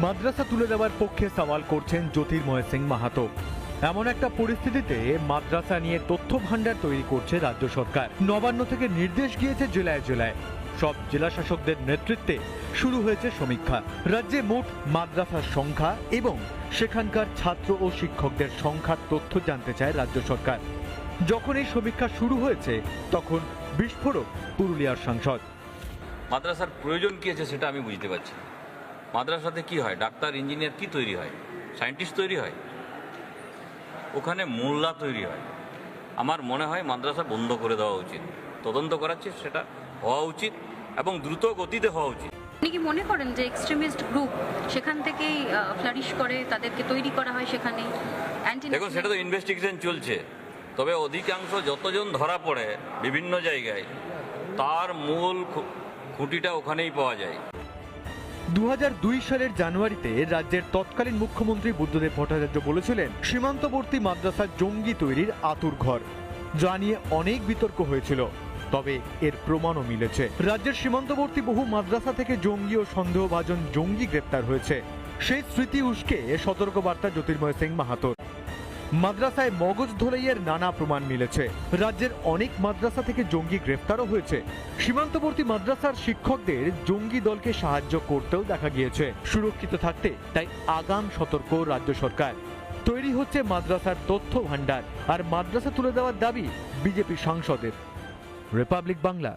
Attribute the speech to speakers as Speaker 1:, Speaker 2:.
Speaker 1: মাদ্রাসা তুলে দেওয়ার পক্ষে সওয়াল করছেন জ্যোতির্ময় সিং মাহাতো। এমন একটা পরিস্থিতিতে মাদ্রাসা নিয়ে তথ্য ভান্ডার তৈরি করছে রাজ্য সরকার। নবান্ন থেকে নির্দেশ গিয়েছে জেলায় জেলায়, সব জেলা শাসকদের নেতৃত্বে শুরু হয়েছে সমীক্ষা। রাজ্যে মোট মাদ্রাসার সংখ্যা এবং সেখানকার ছাত্র ও শিক্ষকদের সংখ্যার তথ্য জানতে চায় রাজ্য সরকার। যখন এই সমীক্ষা শুরু হয়েছে তখন বিস্ফোরক পুরুলিয়ার সাংসদ।
Speaker 2: মাদ্রাসার প্রয়োজন কী আছে সেটা আমি বুঝতে পারছি। মাদ্রাসাতে কি হয়? ডাক্তার, ইঞ্জিনিয়ার কি তৈরি হয়? সায়েন্টিস্ট তৈরি হয়, ওখানে মোল্লা তৈরি হয়। আমার মনে হয় মাদ্রাসা বন্ধ করে দেওয়া উচিত। তদন্ত করাচ্ছে, সেটা হওয়া উচিত এবং দ্রুত গতিতে হওয়া উচিত।
Speaker 3: আপনি কি মনে করেন যে এক্সট্রিমিস্ট গ্রুপ সেখান থেকেই ফ্লারিশ করে, তাদেরকে তৈরি করা হয় সেখানে?
Speaker 2: দেখুন, সেটা তো ইনভেস্টিগেশন চলছে, তবে অধিকাংশ যতজন ধরা পড়ে বিভিন্ন জায়গায় তার মূল খুঁটিটা ওখানেই পাওয়া যায়।
Speaker 1: 2002 সালের জানুয়ারিতে রাজ্যের তৎকালীন মুখ্যমন্ত্রী বুদ্ধদেব ভট্টাচার্য বলেছিলেন সীমান্তবর্তী মাদ্রাসা জঙ্গি তৈরির আঁতুড়ঘর, যা নিয়ে অনেক বিতর্ক হয়েছিল। তবে এর প্রমাণও মিলেছে। রাজ্যের সীমান্তবর্তী বহু মাদ্রাসা থেকে জঙ্গি ও সন্দেহভাজন জঙ্গি গ্রেপ্তার হয়েছে। সেই স্মৃতি উস্কে সতর্কবার্তা জ্যোতির্ময় সিং মাহাতোর। মাদ্রাসায় মগজ ধোলাইয়ের নানা প্রমাণ মিলেছে। রাজ্যের অনেক মাদ্রাসা থেকে জঙ্গি গ্রেফতারও হয়েছে। সীমান্তবর্তী মাদ্রাসার শিক্ষকদের জঙ্গি দলকে সাহায্য করতেও দেখা গিয়েছে। সুরক্ষিত থাকতে তাই আগাম সতর্ক রাজ্য সরকার। তৈরি হচ্ছে মাদ্রাসার তথ্য ভান্ডার, আর মাদ্রাসা তুলে দেওয়ার দাবি বিজেপি সাংসদের। রিপাবলিক বাংলা।